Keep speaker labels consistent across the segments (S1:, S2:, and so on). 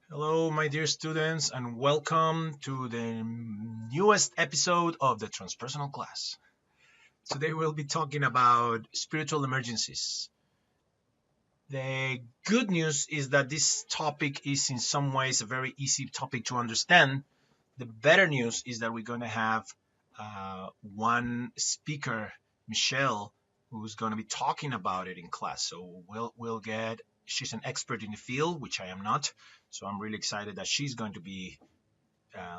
S1: Hello, my dear students, and welcome to the newest episode of the Transpersonal class. Today we'll be talking about spiritual emergencies. The good news is that this topic is in some ways a very easy topic to understand. The better news is that we're going to have one speaker, Michelle, who's going to be talking about it in class. So we'll get. She's an expert in the field, which I am not. So I'm really excited that she's going to be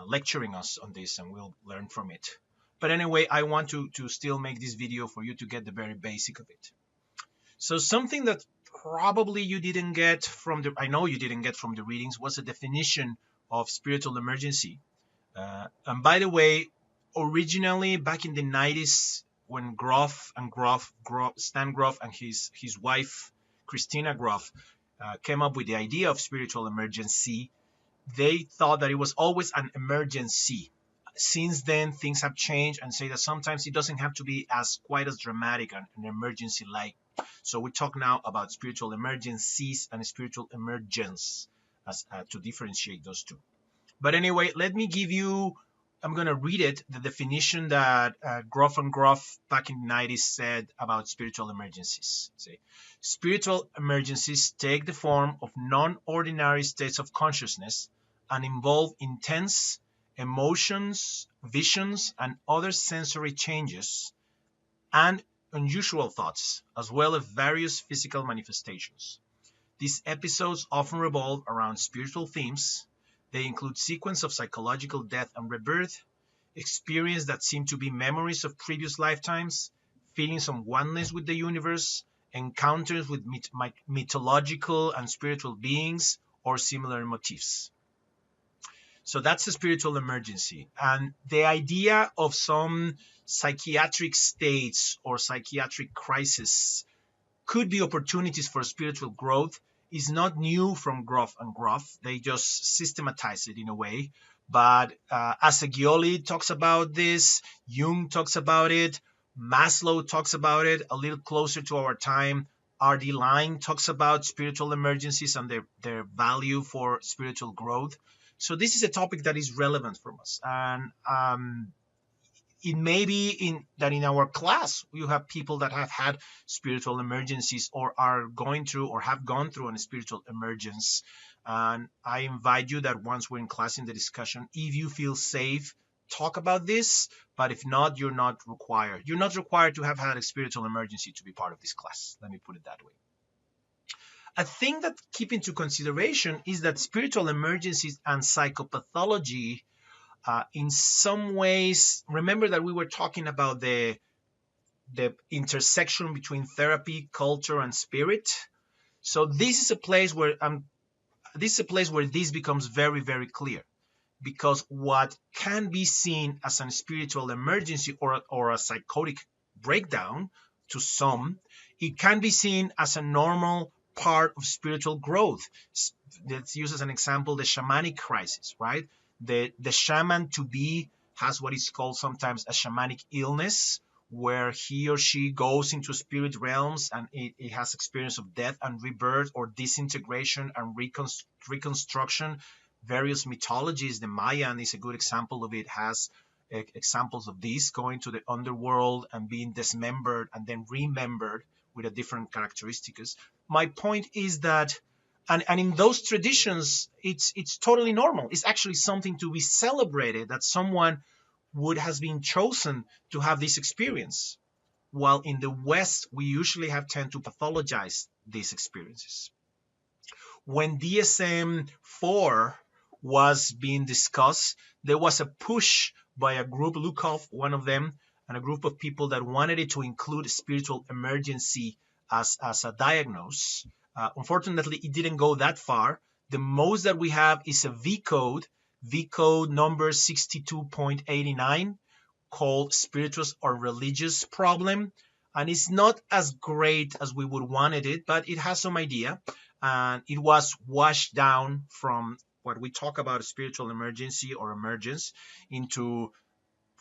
S1: lecturing us on this, and we'll learn from it. But anyway, I want to still make this video for you to get the very basic of it. So something that probably you didn't get from the, I know you didn't get from the readings, was a definition of spiritual emergency. And by the way, originally back in the 90s, when Stan Groff and his wife, Christina Groff, came up with the idea of spiritual emergency, they thought that it was always an emergency. Since then, things have changed and say that sometimes it doesn't have to be quite as dramatic an emergency like. So we talk now about spiritual emergencies and spiritual emergence as to differentiate those two. But anyway, let me give you, I'm going to read it, the definition that Groff and Groff back in the 90s said about spiritual emergencies. Say, spiritual emergencies take the form of non-ordinary states of consciousness and involve intense emotions, visions, and other sensory changes, and unusual thoughts, as well as various physical manifestations. These episodes often revolve around spiritual themes. They include sequence of psychological death and rebirth, experience that seem to be memories of previous lifetimes, feelings of oneness with the universe, encounters with mythological and spiritual beings, or similar motifs. So that's a spiritual emergency. And the idea of some psychiatric states or psychiatric crisis could be opportunities for spiritual growth is not new from Groff and Groff. They just systematize it in a way. But Asagioli talks about this, Jung talks about it, Maslow talks about it a little closer to our time. R.D. Laing talks about spiritual emergencies and their value for spiritual growth. So this is a topic that is relevant for us. And it may be in our class you have people that have had spiritual emergencies or are going through or have gone through a spiritual emergence. And I invite you that once we're in class in the discussion, if you feel safe, talk about this. But if not, you're not required. You're not required to have had a spiritual emergency to be part of this class. Let me put it that way. A thing that keep into consideration is that spiritual emergencies and psychopathology in some ways, remember that we were talking about the intersection between therapy, culture, and spirit. So this is a place where this becomes very, very clear, because what can be seen as a spiritual emergency or a psychotic breakdown to some, it can be seen as a normal part of spiritual growth. Let's use as an example the shamanic crisis, right? The shaman to be has what is called sometimes a shamanic illness, where he or she goes into spirit realms and it has experience of death and rebirth or disintegration and reconstruction. Various mythologies, the Mayan is a good example of it, has examples of this, going to the underworld and being dismembered and then remembered with a different characteristics. My point is that and in those traditions, it's totally normal. It's actually something to be celebrated that someone would has been chosen to have this experience. While in the West, we usually have tend to pathologize these experiences. When DSM-4 was being discussed, there was a push by a group, Lukov, one of them, and a group of people that wanted it to include spiritual emergency as a diagnosis. Unfortunately, it didn't go that far. The most that we have is a V code number 62.89, called spiritual or religious problem. And it's not as great as we would wanted it, but it has some idea. And it was washed down from what we talk about spiritual emergency or emergence into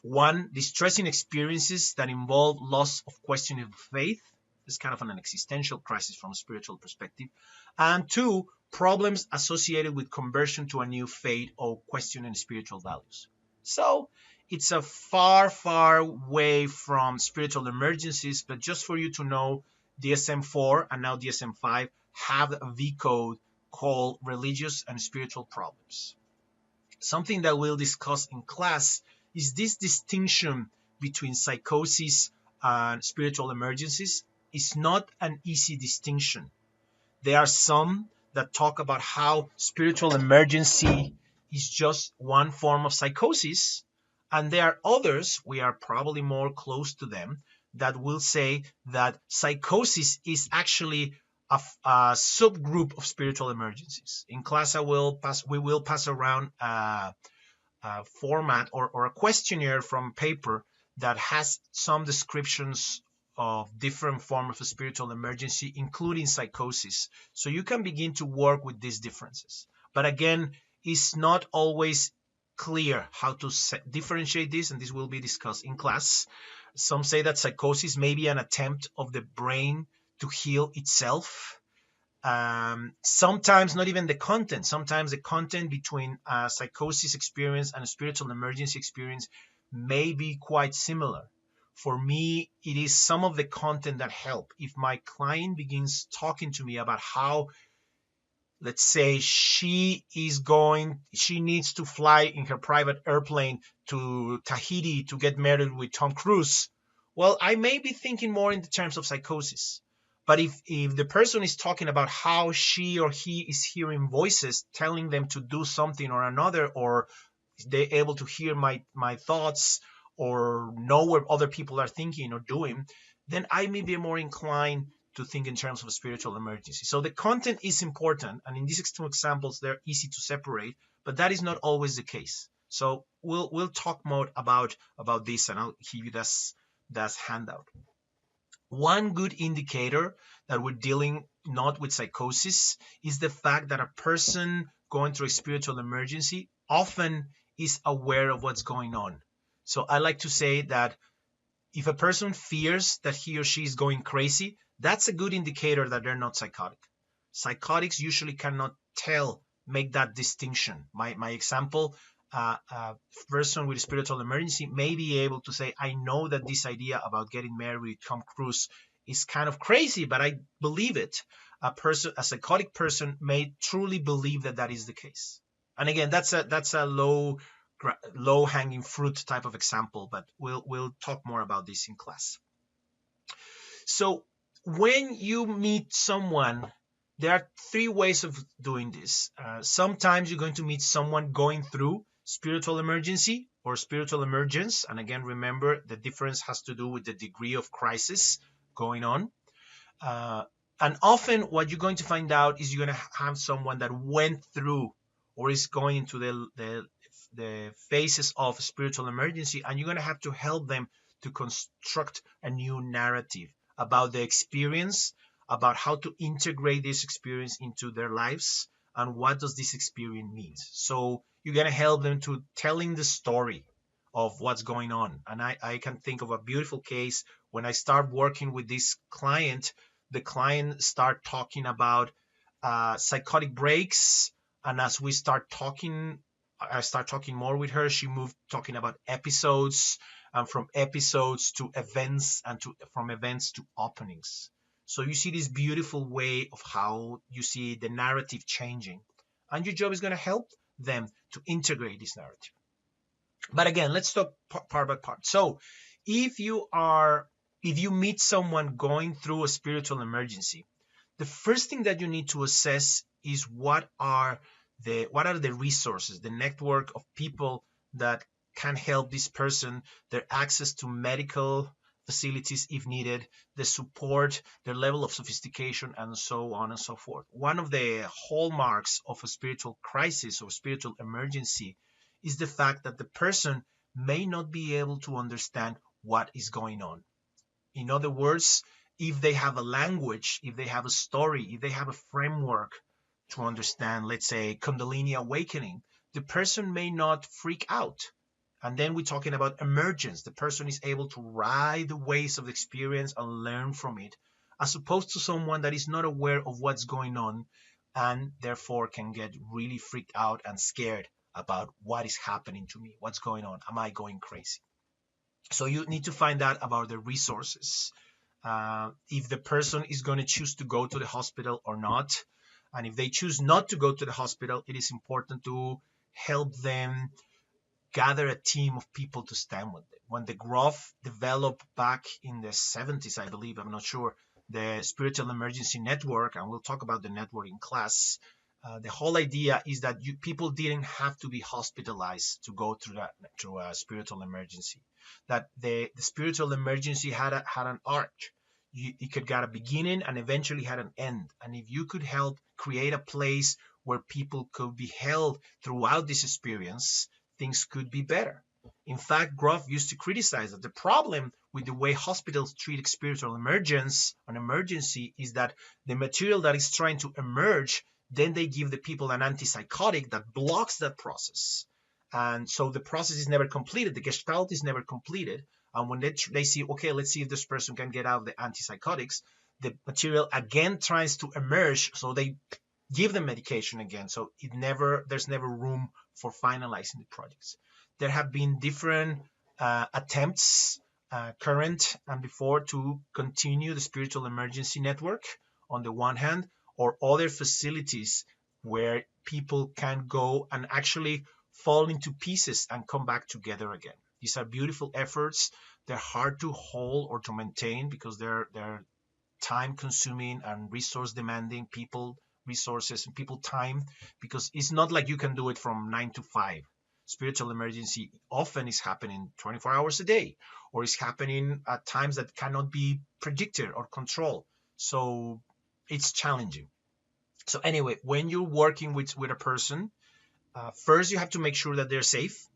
S1: one, distressing experiences that involve loss of questioning faith, It's kind of an existential crisis from a spiritual perspective. And two, problems associated with conversion to a new faith or questioning spiritual values. So it's a far, far way from spiritual emergencies, but just for you to know, DSM-4 and now DSM-5 have a V code called religious and spiritual problems. Something that we'll discuss in class is this distinction between psychosis and spiritual emergencies is not an easy distinction. There are some that talk about how spiritual emergency is just one form of psychosis, and there are others, we are probably more close to them, that will say that psychosis is actually a subgroup of spiritual emergencies. In class, we will pass around a format or a questionnaire from paper that has some descriptions of different forms of spiritual emergency, including psychosis. So you can begin to work with these differences. But again, it's not always clear how to differentiate this, and this will be discussed in class. Some say that psychosis may be an attempt of the brain to heal itself. Sometimes not even the content. Sometimes the content between a psychosis experience and a spiritual emergency experience may be quite similar. For me, it is some of the content that help. If my client begins talking to me about how, let's say, she needs to fly in her private airplane to Tahiti to get married with Tom Cruise, well, I may be thinking more in the terms of psychosis. But if the person is talking about how she or he is hearing voices telling them to do something or another, or they're able to hear my thoughts or know what other people are thinking or doing, then I may be more inclined to think in terms of a spiritual emergency. So the content is important, and in these two examples, they're easy to separate, but that is not always the case. So we'll talk more about this, and I'll give you this handout. One good indicator that we're dealing not with psychosis is the fact that a person going through a spiritual emergency often is aware of what's going on. So I like to say that if a person fears that he or she is going crazy, that's a good indicator that they're not psychotic. Psychotics usually cannot make that distinction. My example, a person with a spiritual emergency may be able to say, I know that this idea about getting married with Tom Cruise is kind of crazy, but I believe it. A psychotic person may truly believe that that is the case. And again, that's a low hanging fruit type of example, but we'll talk more about this in class. So when you meet someone, there are three ways of doing this. Sometimes you're going to meet someone going through spiritual emergency or spiritual emergence. And again, remember, the difference has to do with the degree of crisis going on. And often what you're going to find out is you're going to have someone that went through or is going into the phases of spiritual emergency, and you're going to have to help them to construct a new narrative about the experience, about how to integrate this experience into their lives, and what does this experience mean. So you're going to help them to telling the story of what's going on. And I can think of a beautiful case. When I start working with this client, the client start talking about psychotic breaks, and as we start talking, I start talking more with her, she moved talking about episodes, and from episodes to events, and from events to openings. So you see this beautiful way of how you see the narrative changing, and your job is going to help them to integrate this narrative. But again, let's talk part by part. So if you meet someone going through a spiritual emergency, the first thing that you need to assess is what are the resources, the network of people that can help this person, their access to medical facilities if needed, the support, their level of sophistication, and so on and so forth. One of the hallmarks of a spiritual crisis or spiritual emergency is the fact that the person may not be able to understand what is going on. In other words, if they have a language, if they have a story, if they have a framework to understand, let's say, Kundalini awakening, the person may not freak out. And then we're talking about emergence. The person is able to ride the waves of the experience and learn from it. as opposed to someone that is not aware of what's going on and therefore can get really freaked out and scared about what is happening to me, what's going on, am I going crazy? So you need to find out about the resources, if the person is going to choose to go to the hospital or not. And if they choose not to go to the hospital, it is important to help them gather a team of people to stand with them. When the Groff developed back in the 70s, I believe, I'm not sure, the Spiritual Emergency Network, and we'll talk about the network in class, the whole idea is that people didn't have to be hospitalized to go through a spiritual emergency. That the spiritual emergency had an arc. It could get a beginning and eventually had an end. And if you could help create a place where people could be held throughout this experience, things could be better. In fact, Groff used to criticize that the problem with the way hospitals treat spiritual emergency is that the material that is trying to emerge, then they give the people an antipsychotic that blocks that process. And so the process is never completed. The gestalt is never completed. And when they see, okay, let's see if this person can get out of the antipsychotics, the material again tries to emerge. So they give them medication again. So there's never room for finalizing the projects. There have been different attempts, current and before, to continue the spiritual emergency network on the one hand, or other facilities where people can go and actually fall into pieces and come back together again. These are beautiful efforts. They're hard to hold or to maintain because they're time consuming and resource demanding, people resources and people time, because it's not like you can do it from 9 to 5. Spiritual emergency often is happening 24 hours a day, or is happening at times that cannot be predicted or controlled. So it's challenging. So anyway, when you're working with a person, first you have to make sure that they're safe.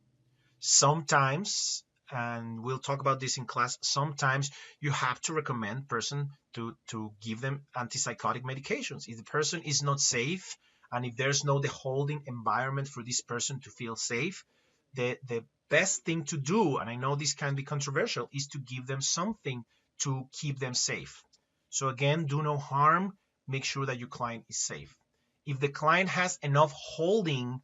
S1: Sometimes, and we'll talk about this in class, sometimes you have to recommend person to give them antipsychotic medications. If the person is not safe, and if there's no the holding environment for this person to feel safe, the best thing to do, and I know this can be controversial, is to give them something to keep them safe. So again, do no harm, make sure that your client is safe. If the client has enough holding,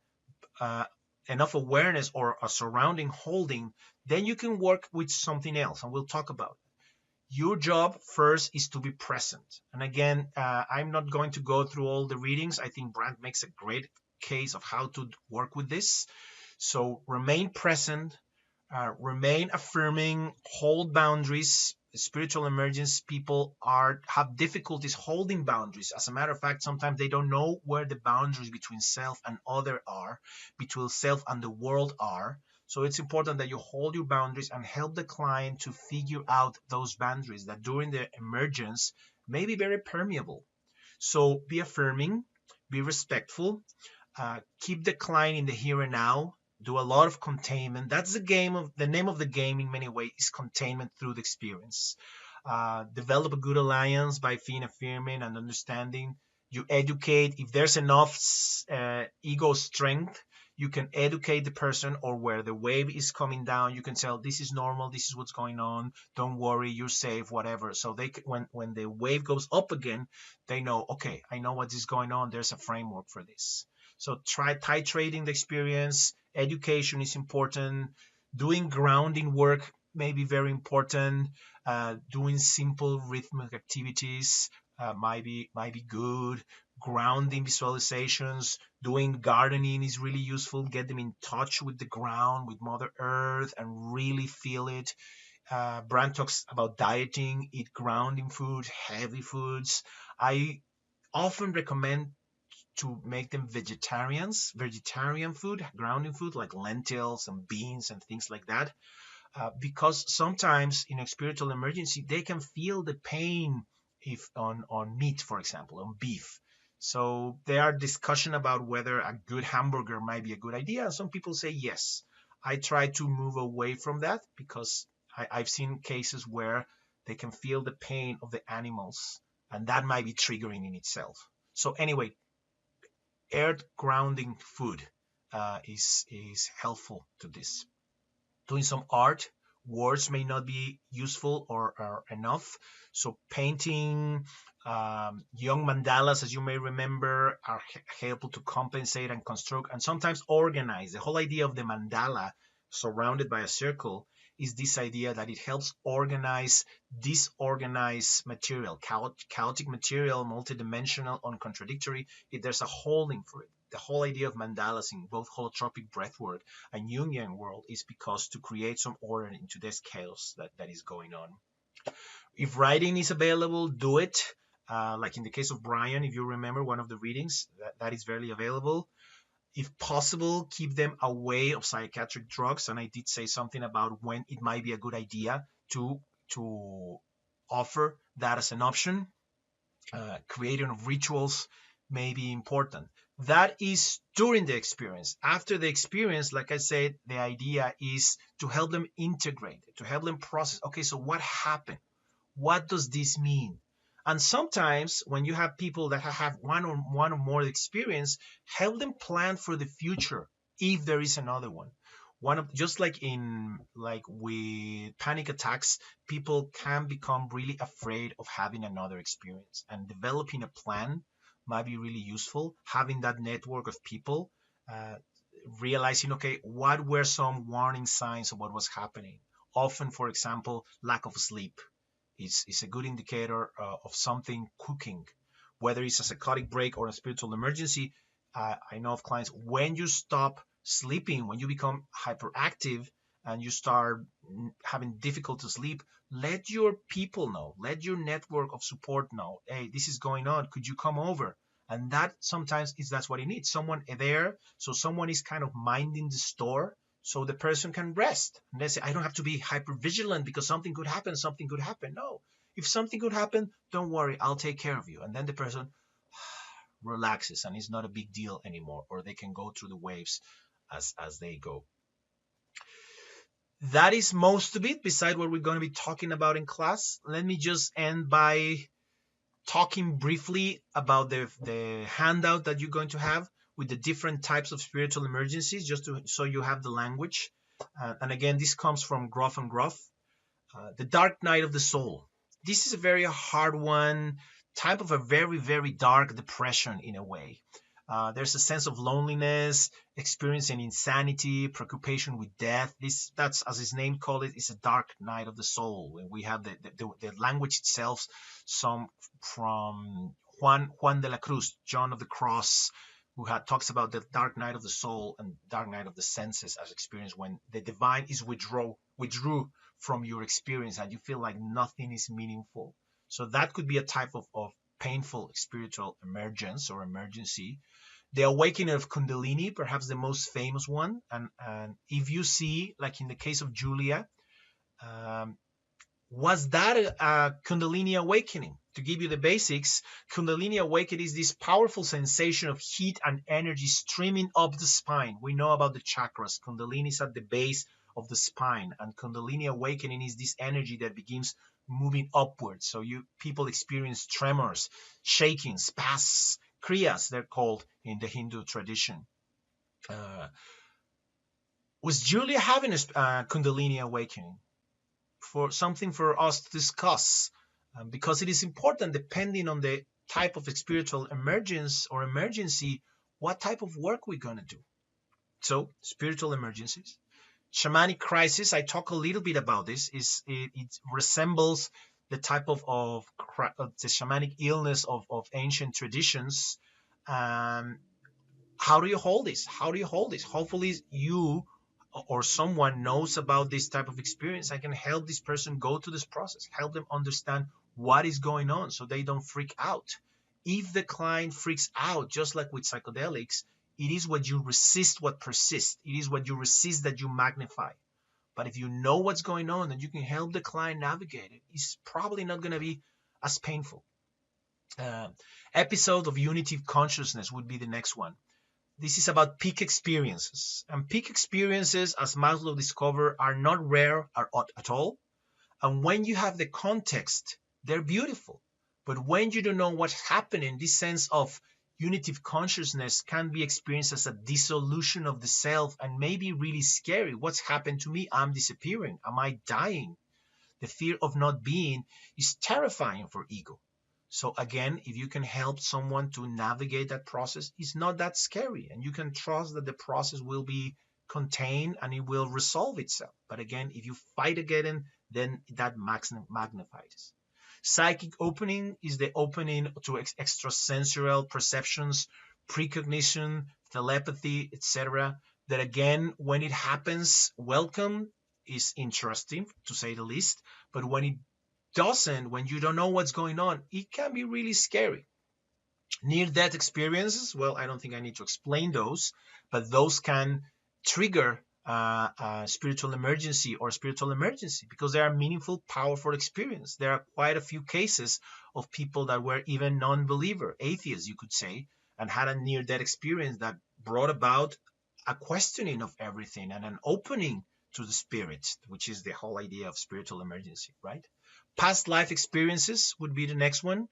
S1: enough awareness or a surrounding holding, then you can work with something else, and we'll talk about it. Your job first is to be present. And again, I'm not going to go through all the readings. I think Brandt makes a great case of how to work with this. So remain present, remain affirming, hold boundaries. Spiritual emergence people have difficulties holding boundaries. As a matter of fact, sometimes they don't know where the boundaries between self and other are, between self and the world are. So it's important that you hold your boundaries and help the client to figure out those boundaries that during the emergence may be very permeable. So be affirming, be respectful, keep the client in the here and now, do a lot of containment. That's the name of the game in many ways is containment through the experience. Develop a good alliance by being affirming and understanding. You educate. If there's enough ego strength, you can educate the person, or where the wave is coming down, you can tell this is normal, this is what's going on, don't worry, you're safe, whatever. So they when the wave goes up again, they know, okay, I know what is going on, there's a framework for this. So try titrating the experience. Education is important. Doing grounding work may be very important. Doing simple rhythmic activities might be good. Grounding visualizations, doing gardening is really useful. Get them in touch with the ground, with Mother Earth, and really feel it. Brand talks about dieting, eat grounding food, heavy foods. I often recommend to make them vegetarian food, grounding food like lentils and beans and things like that. Because sometimes in a spiritual emergency, they can feel the pain if on meat, for example, on beef. So there are discussion about whether a good hamburger might be a good idea. Some people say yes. I try to move away from that because I've seen cases where they can feel the pain of the animals, and that might be triggering in itself. So anyway, earth grounding food is helpful to this. Doing some art, words may not be useful or enough. So painting young mandalas, as you may remember, are able to compensate and construct and sometimes organize. The whole idea of the mandala surrounded by a circle is this idea that it helps organize disorganized material, chaotic material, multidimensional, uncontradictory. There's a holding for it. The whole idea of mandalas in both holotropic breathwork and Jungian world is because to create some order into this chaos that is going on. If writing is available, do it. Like in the case of Brian, if you remember one of the readings, that is very available. If possible, keep them away of psychiatric drugs. And I did say something about when it might be a good idea to offer that as an option. Creating of rituals may be important. That is during the experience. After the experience, like I said, the idea is to help them integrate, to help them process. Okay, so what happened? What does this mean? And sometimes when you have people that have one or more experience, help them plan for the future if there is another one. Just like with panic attacks, people can become really afraid of having another experience, and developing a plan might be really useful. Having that network of people, realizing, okay, what were some warning signs of what was happening? Often, for example, lack of sleep is a good indicator of something cooking, whether it's a psychotic break or a spiritual emergency. I know of clients, when you stop sleeping, when you become hyperactive and you start having difficult to sleep, let your people know, let your network of support know, hey, this is going on, could you come over? And that sometimes that's what it needs, someone there. So someone is kind of minding the store so the person can rest. And they say, I don't have to be hyper vigilant because something could happen, something could happen. No, if something could happen, don't worry, I'll take care of you. And then the person relaxes and it's not a big deal anymore, or they can go through the waves as they go. That is most of it, beside what we're going to be talking about in class. Let me just end by talking briefly about the handout that you're going to have with the different types of spiritual emergencies, just so you have the language. And again, this comes from Groff and Groff. The dark night of the soul. This is a very hard one, type of a very, very dark depression in a way. There's a sense of loneliness, experiencing insanity, preoccupation with death. That's, as his name called it, is a dark night of the soul. And we have the language itself, some from Juan de la Cruz, John of the Cross, who talks about the dark night of the soul and dark night of the senses as experience when the divine is withdrew from your experience and you feel like nothing is meaningful. So that could be a type of painful spiritual emergence or emergency. The awakening of Kundalini, perhaps the most famous one. And if you see, like in the case of Julia, was that a Kundalini awakening? To give you the basics, Kundalini awakening is this powerful sensation of heat and energy streaming up the spine. We know about the chakras. Kundalini is at the base of the spine, and Kundalini awakening is this energy that begins moving upwards. So people experience tremors, shaking, spasms, kriyas, they're called in the Hindu tradition. Was Julia having a Kundalini awakening? For something for us to discuss, because it is important, depending on the type of spiritual emergence or emergency, what type of work we're going to do. So spiritual emergencies. Shamanic crisis, I talk a little bit about this. It resembles the type of the shamanic illness of ancient traditions. How do you hold this? How do you hold this? Hopefully you or someone knows about this type of experience. I can help this person go through this process, help them understand what is going on so they don't freak out. If the client freaks out, just like with psychedelics, it is what you resist what persists. It is what you resist that you magnify. But if you know what's going on and you can help the client navigate it, it's probably not going to be as painful. Episode of unity consciousness would be the next one. This is about peak experiences. And peak experiences, as Maslow discovered, are not rare at all. And when you have the context, they're beautiful. But when you don't know what's happening, this sense of unitive consciousness can be experienced as a dissolution of the self and may be really scary. What's happened to me? I'm disappearing. Am I dying? The fear of not being is terrifying for ego. So again, if you can help someone to navigate that process, it's not that scary. And you can trust that the process will be contained and it will resolve itself. But again, if you fight against it, then that magnifies. Psychic opening is the opening to extrasensorial perceptions, precognition, telepathy, etc. That again, when it happens, welcome, is interesting to say the least. But when it doesn't, when you don't know what's going on, it can be really scary. Near-death experiences, well, I don't think I need to explain those, but those can trigger spiritual emergency or spiritual emergency because they are meaningful, powerful experience. There are quite a few cases of people that were even non-believer, atheists, you could say, and had a near-death experience that brought about a questioning of everything and an opening to the spirit, which is the whole idea of spiritual emergency, right? Past life experiences would be the next one,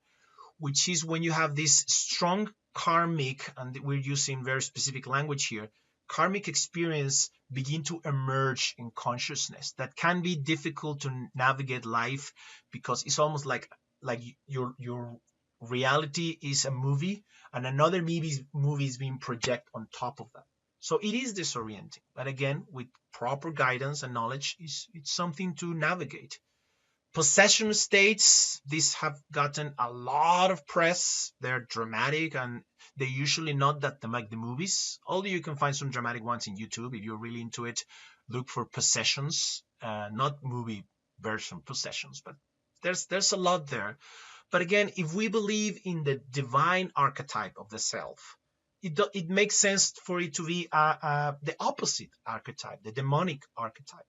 S1: which is when you have this strong karmic, and we're using very specific language here, karmic experience begin to emerge in consciousness. That can be difficult to navigate life because it's almost like your reality is a movie and another movie is being projected on top of that. So it is disorienting. But again, with proper guidance and knowledge, it's something to navigate. Possession states, these have gotten a lot of press. They're dramatic and they're usually not that like the movies. Although you can find some dramatic ones in YouTube. If you're really into it, look for possessions, not movie version possessions, but there's a lot there. But again, if we believe in the divine archetype of the self, it makes sense for it to be the opposite archetype, the demonic archetype.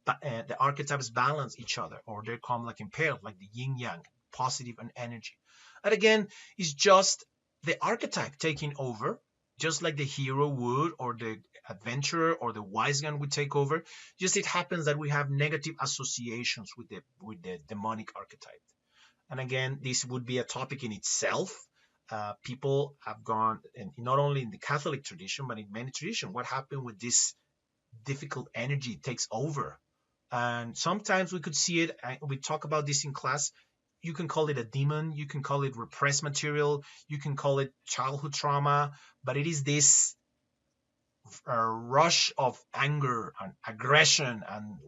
S1: The archetypes balance each other, or they come like in pairs, like the yin yang, positive and energy. And again, it's just the archetype taking over, just like the hero would, or the adventurer, or the wise one would take over. Just it happens that we have negative associations with the demonic archetype. And again, this would be a topic in itself. People have gone, and not only in the Catholic tradition, but in many traditions, what happened with this difficult energy takes over. And sometimes we could see it, we talk about this in class, you can call it a demon, you can call it repressed material, you can call it childhood trauma, but it is this rush of anger and aggression and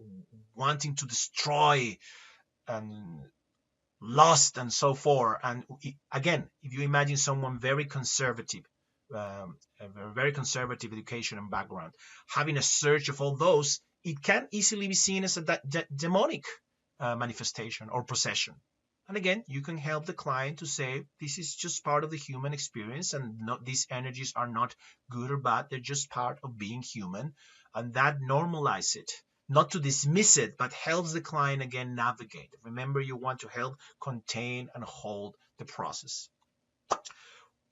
S1: wanting to destroy and lust and so forth. And again, if you imagine someone very conservative, a very conservative education and background, having a surge of all those, it can easily be seen as a demonic manifestation or possession. And again, you can help the client to say, this is just part of the human experience, and these energies are not good or bad, they're just part of being human, and that normalizes it. Not to dismiss it, but helps the client again navigate. Remember, you want to help contain and hold the process.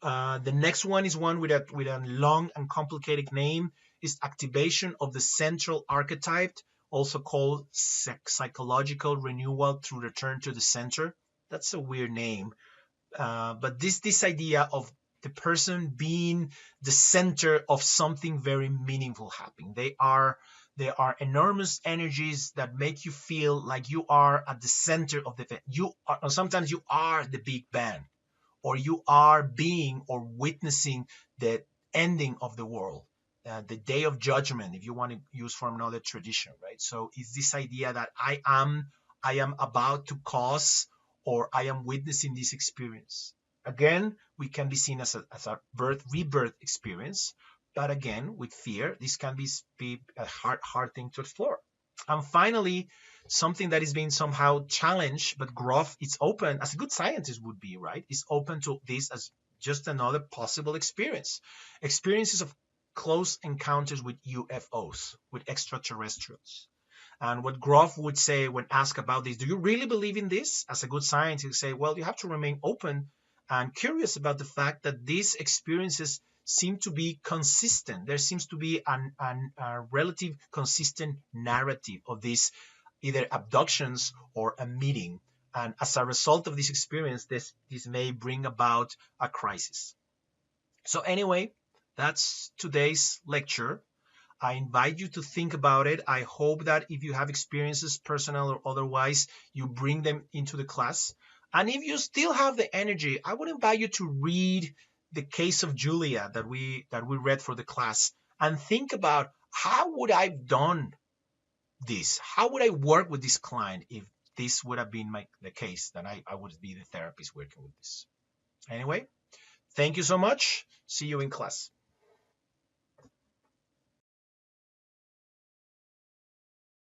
S1: The next one is one with a long and complicated name, is activation of the central archetype, also called psychological renewal through return to the center. That's a weird name, but this idea of the person being the center of something very meaningful happening. They are enormous energies that make you feel like you are at the center of the event. Sometimes you are the Big Bang, or you are being or witnessing the ending of the world, the day of judgment, if you want to use from another tradition, right? So it's this idea that I am about to cause, or I am witnessing this experience. Again, we can be seen as a rebirth experience, but again, with fear, this can be a hard thing to explore. And finally, something that is being somehow challenged, but Groff is open, as a good scientist would be, right? Is open to this as just another possible experience. Experiences of close encounters with UFOs, with extraterrestrials. And what Groff would say when asked about this, do you really believe in this? As a good scientist, he'd say, well, you have to remain open and curious about the fact that these experiences seem to be consistent. There seems to be a relative consistent narrative of these either abductions or a meeting. And as a result of this experience, this may bring about a crisis. So anyway, that's today's lecture. I invite you to think about it. I hope that if you have experiences, personal or otherwise, you bring them into the class. And if you still have the energy, I would invite you to read the case of Julia that we read for the class and think about how would I have done this? How would I work with this client if this would have been the case that I would be the therapist working with this? Anyway, thank you so much. See you in class.